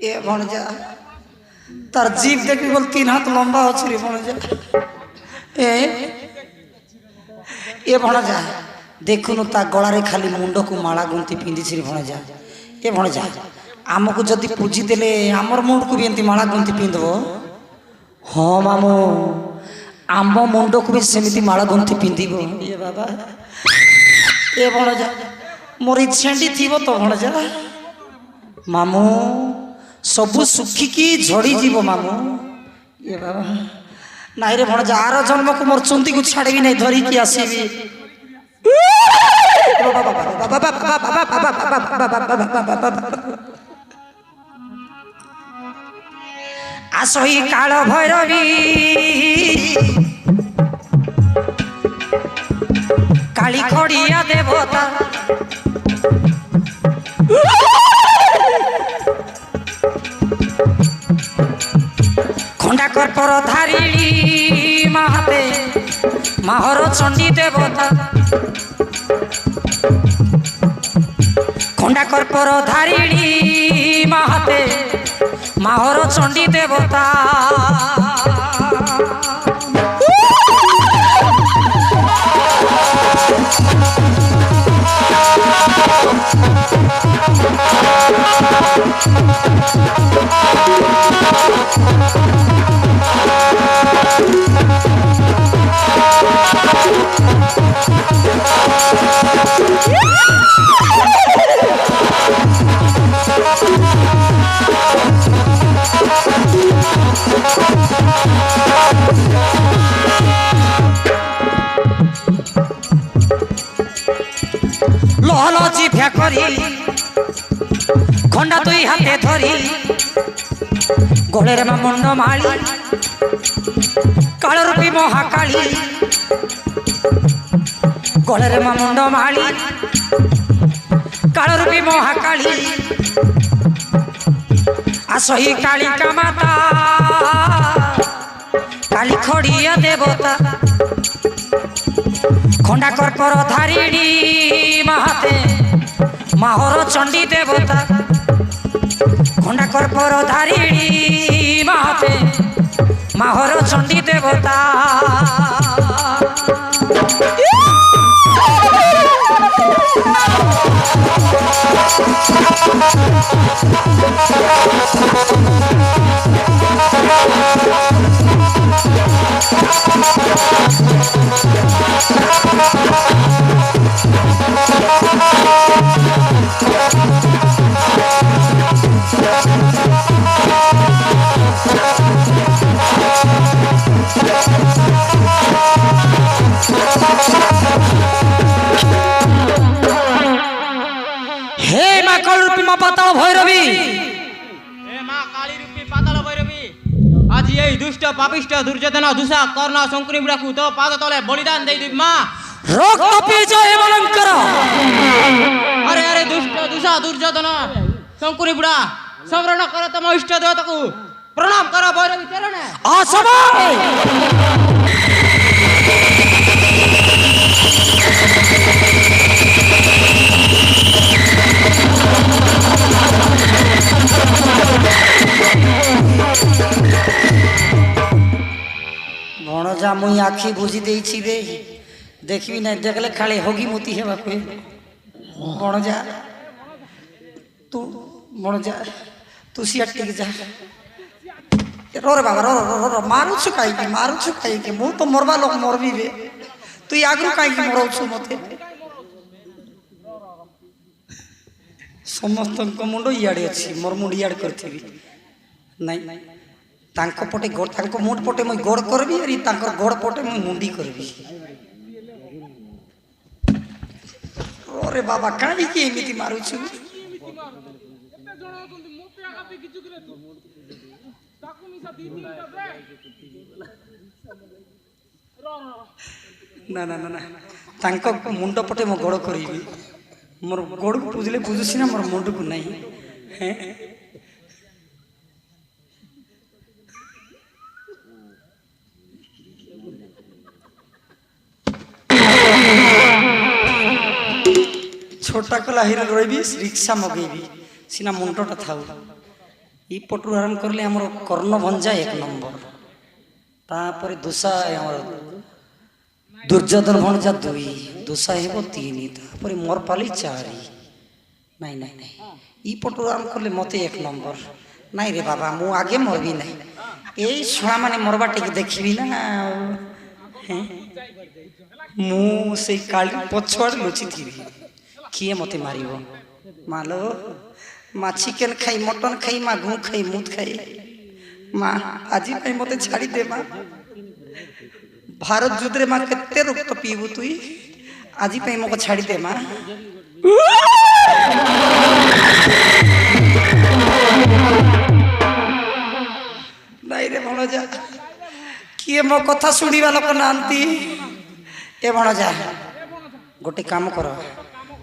ए भणजा तार जीव देखी बोल 3 हाथ लंबा अच्छी रे भणजा ए भणजा देखुनु ता गलारे खाली मुंड को माला गुंती पिंदी छि रे भणजा ए भणजा आमको जदि पूजी देले आमर मुंड को भी एंती माला गुंती पिंदबो हाँ मामू आम मुंड को भी सेमिति माला गुंती पिंदिबो ए बाबा ए भणजा मोर इच्छाटी थी तो भणजा मामू सबू सुखिकी झड़ी जीव मामू ये बाबा नाई रे भणजा आर जन्म को मोर चुंदी को छाड़बी नहीं धरिकी आसबी आसई काल भैरवी काली खड़िया देवता खंडा कर्पर धारिणी महाते माहर चंडी देवता खंडा कर्पर धारिणी महाते माहर चंडी देवता लहल जिभ्या करी खंडा दुई हाथे धरी गोले मा मुंड माली काल रूपी महाकाली गोले मा मुंड माली काल रूपी महाकाली आसही कालिका माता काली खड़िया देवता खंडा कर्पर धारिणी महाते माहर चंडी देवता खंडा कर्पर धारिणी महाते माहर चंडी देवता हे मां काली रूपी मां पाताल भैरवी हे मां काली रूपी पाताल भैरवी आज यही दुष्ट पापिष्ट दुर्योधन दुषा कर्ण शंकुनी बुढ़ाकू तो पाद तले बलिदान दे दी मां रक्त पी जय मलंकर अरे अरे दुष्ट दुषा दुर्योधन शंकुनी बुढ़ा समरण कर तम इष्ट देवता को प्रणाम करो भैरवी चरण आसमाय भणजा मुई आखि बुझी देछि रे देखबी ना देखले खाली होगी मोती हेबा पे भणजा तू भणजा तू सियाट के जा रो रे बाबा रो रो रो मारू छु काई के मु तो मरबा लोक मरबी रे तू आगु काई के मरौ छु मते समस्त मुंड इयाड़े अच्छी मोर मुंड इयाड़ करथिबी नहीं तांको पटे गोड़ तांको मुंड पटे मैं गोड़ करबी अरे तांको गोड़ पटे मैं मुंडी करबी अरे बाबा काई के एमिति मारू छु ना ना ना ना तांको मुंड पटे मैं गोड़ करबी मोर गोड़ बुझले बुझुसी ना मोर मुंड को नहीं हैं छोटा कला हिरे रही रिक्शा मगेबी सीना मुंडटा था इपटू आरंभ करले आमर कर्णभंजा 1 नंबर तापर दुसा आमर दुर्योधन भंजा 2 दुसा हेबो 3 तापर मोर पाली 4 नहीं नहीं नहीं इपटू आरंभ करले मते 1 नंबर नहीं रे बाबा मु आगे मरबी नहीं यही छुआ माने मरबा टिक देखबी ना मु से काली पछुआड़ लुचि थी किए मते मारिबो मालो माँ चिकेन खाई मटन खाई माँ घू खाई मुद खाई माँ आज मत छाड़ी दे माँ भारत युद्ध रे माँ केते रक्त पीबू तुई आज मको छाड़ी दे माँ नहीं रे भणजा किए मो कथा शुणिबा लोक नांती ए भणजा गोटे काम कर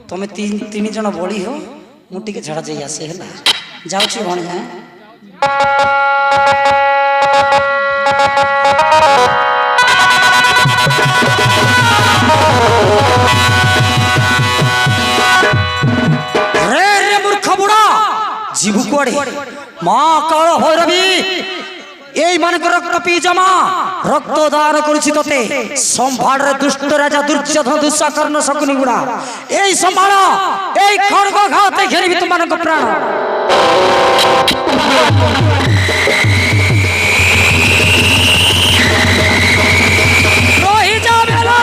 तुम 3 जन बड़ी हो मुटी के झड़ा जाई आसे है जाऊँ भणजा रे रे मूर्ख बुढ़ा जीवु कुआड़े माँ काल भैरवी এই মানক রক্ত পি জমা রক্ত দান করেছি তোতে সম্ভার দুষ্ট রাজা দুর্যোধন দুঃশাকর্ণ শকুনি গুড়া এই সম্ভার এই খড়গ ঘাতে ঘেরিবি তোমানক প্রাণ রহি যাবে না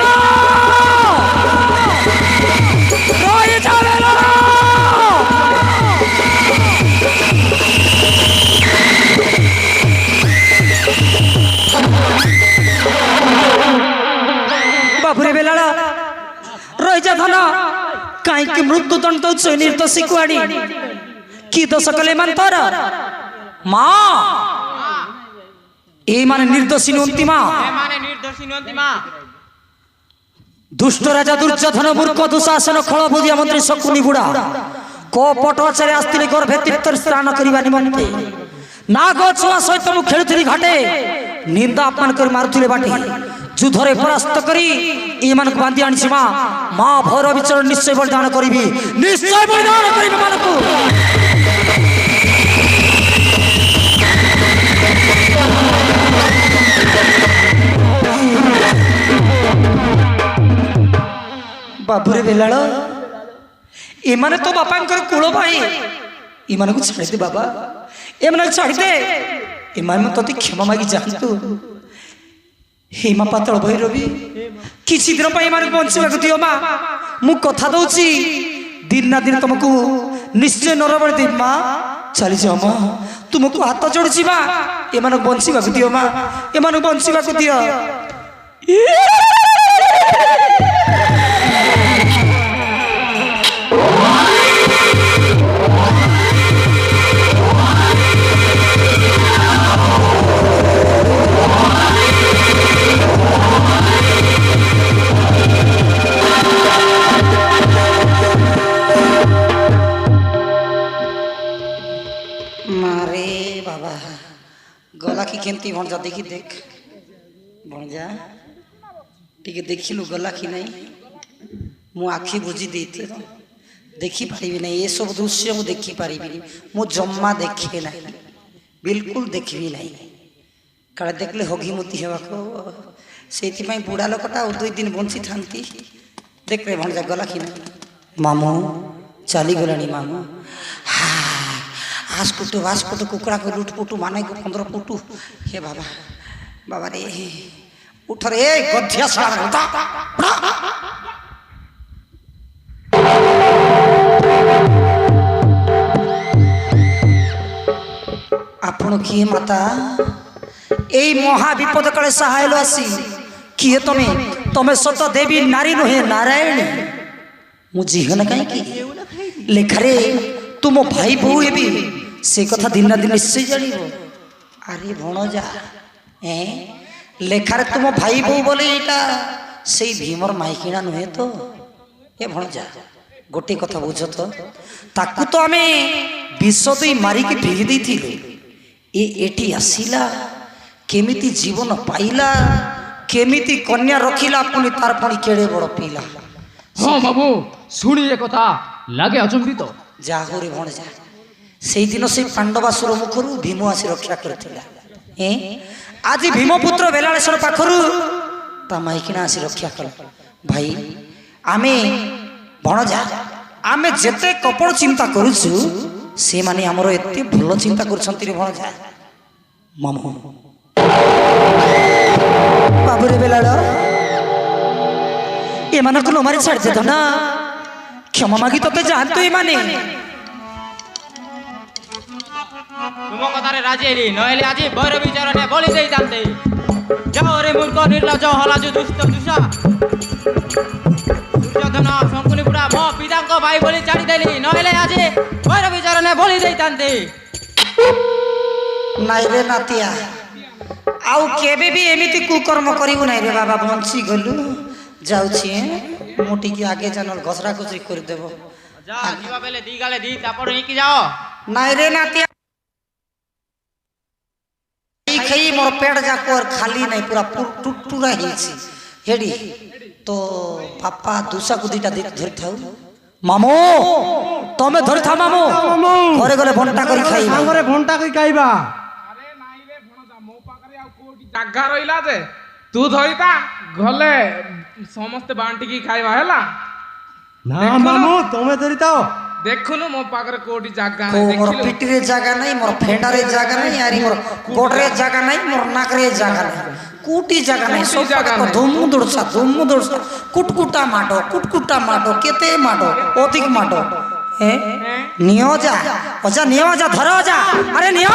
রহি যাবে না बाबुरे बेलाड़ा रही जा धन कहीं मृत्युदंड दौच निर्दोषी कुआड़ी कि दोष कले मान तोर माँ ए माने निर्दोषी नुंती माँ दुष्ट राजा दुर्योधन मूर्ख दुशासन खल बुझिया मंत्री शकुनी गुड़ा कपट आचार्य आस्ते गर्भे तीर्थ स्नान करने निमंते नाग छुआ सहित मु खेलुथि घाटे निंदा अपमान कर मारुथिले बाटे युद्धरे परास्त करी ए मानक बांधी आनी माँ माँ भैरव विचरण निश्चय बलिदान करी निश्चय बलिदान करी मानकु बाबुरे बेलाड़ ए माने तो बापा कूल भाई ए मान को छाड़ी दे बाबा ए मन छाड़ी दे ए मान तोते क्षमा मागी जातु हे माँ पातल भैरवी किसी दिन बंचवा दियो माँ मु कथा दौची दिन ना दिन तुमको निश्चय नरबल देव माँ चली जाओ माँ तुमको हाथ जोड़ी माँ एम बंचवा दियो माँ एम बंचवा दियो मारे बाबा गला की केमती भणजा देखी देख भणजा टिके देखिलु गला की नहीं मु आखि बुझी देती देखी पारि नहीं ये सब दृश्य मु देखी पारि मु जम्मा देखे ना बिल्कुल देखी नहीं काले देखले हगी मुती हेबा से बुढ़ा लोकटा 2 दिन बंची थांती देख रे भणजा गला की नहीं मामू चली गलानी मामू आसपुटू कुकड़ा को लुटपुटू माने को 15 पुटू हे बाबा बाबा रे उठ रे गधिया सारा आपण किए माता एई महा विपद काले सहायलो आसी किए तमे सत देवी नारी नुहे नारायण मु जीवन कहीं की लेखरे तुम भाई बहु हेबी से कथा दिन ना दिन निश्चय जानी अरे भणजा लेखार तुम भाई बहु बोले यहाँ से भीमर माइकिना नुहे तो ये भणजा गोटे कथा बुझ तो ताकू तो आमे विष दे मारिकी फेंगी देथिलु एटी आसिला केमिति जीवन पाइला केमिति कन्या रखिला पुनी तार पुनी केड़े बड़ पीला हाँ बाबू सुनी ये कथा लागे अचंबित जा हो रे भणजा সেইদিন সেই পাଣ୍ଡবাসুର ମୁଖରୁ ଭୀମ ଆସି ରକ୍ଷା କରିଥିଲା। ଆଜି ଭୀମପୁତ୍ର ବେଲାଳେଶ୍ୱର ପାଖରୁ ତା ମାଇକିଣା ଆସି ରକ୍ଷା କଲା। ଭାଇ ଆମେ ଭଣଜା ଆମେ ଯେତେ କପଟ ଚିନ୍ତା କରୁଛୁ ସେମାନେ ଆମର ଏତେ ଭଲ ଚିନ୍ତା କରୁଛନ୍ତି ରେ ଭଣଜା। ମାମୁଁ ବାବୁରେ ବେଲାଳ ଏମାନଙ୍କୁ ନ ମାରି ଛାଡ଼ିଦେତ ନା, କ୍ଷମା ମାଗି ତତେ ଯାଆନ୍ତୁ ଏମାନେ। ତୁମ କଥାରେ ରାଜି ହେଲି, ନହେଲେ ଆଜି ଭୈରବୀ ଚରଣେ ବଳି ଦେଇଥାନ୍ତେ। ଯାଅ ରେ ମୂର୍ଖ ନିର୍ଲଜ ହଲାଜୁ ଦୁଷ୍ଟ ଦୁଷା। ଦୁର୍ଯ୍ୟୋଧନ ଶଙ୍କୁନି ବୁଢ଼ା ମୋ ପିତାଙ୍କ ଭାଇ ବୋଲି ଛାଡ଼ିଦେଲି, ନହେଲେ ଆଜି ଭୈରବୀ ଚରଣେ ବଳି ଦେଇଥାନ୍ତେ। ନାଇଁ ରେ ନାତିଆ, ଆଉ କେବେ ବି ଏମିତି କୁକର୍ମ କରିବୁ ନାହିଁ ରେ ବାବା, ବଞ୍ଚି ଗଲୁ। ଯାଉଛି ମୁଁ ଟିକେ ଆଗେ ଜାନ ଘସରା ଘୁସରି କରିଦେବ। ଯା ଯିବା ବେଲେ ଦି ଗାଲେ ଦି ଚାପଡ଼ ହେଇକି ଯାଅ। ନାଇଁ ରେ ନାତିଆ, ଖାଇ ମୋର ପେଟ ଯାକ ଖାଲି ନାହିଁ, ପୁରା ଟୁଟୁରା ହେଇଛି। ହେଡ଼ି ତ ବାପା ଦୁସାକୁ ଦିଟା ଧରିଥାଉ। ମାମୁ ତମେ ଧରିଥାଉ, ମାମୁ ଘରେ ଗଲେ ବଣ୍ଟା କରି ଖାଇବା। ସାଙ୍ଗରେ ଭଣ୍ଟା କରି ଖାଇବା। ଆରେ ନାଇଁ ରେ ଭଣଜା, ମୋ ପାଖରେ ଆଉ କୋଉଠି ଜାଗା ରହିଲା ଯେ ତୁ ଧରିତା, ଗଲେ ସମସ୍ତେ ବାଣ୍ଟିକି ଖାଇବା ହେଲା। ନା ମାମୁ ତମେ ଧରିଥାଅ। ଦେଖୁନୁ ମୋ ପାଖରେ କୋଉଠି ଜାଗା କୋଉ ନାହିଁ, ମୋର ଦେଖିଲୁ? ପିଠିରେ ଜାଗା ନାହିଁ, ମୋର ଫେଣ୍ଡାରେ ଜାଗା ନାହିଁ, ଆରି ମୋର ଗୋଡରେ ଜାଗା ନାହିଁ, ମୋର ନାକରେ ଜାଗା ନାହିଁ, କୋଉଠି ଜାଗା ନାହିଁ। କୋଉଠି ସବୁ ଜାଗା ନାହିଁ। ଧୁମୁ ଦୋଡ଼ସା କୁଟକୁଟା ମାଡ଼ କେତେ ମାଡ଼ ଅଧିକ ମାଡ଼। ନିଅ ଯା ଅଜା, ନିଅ ଅଜା, ଧର ଅଜା, ଆରେ ନିଅ।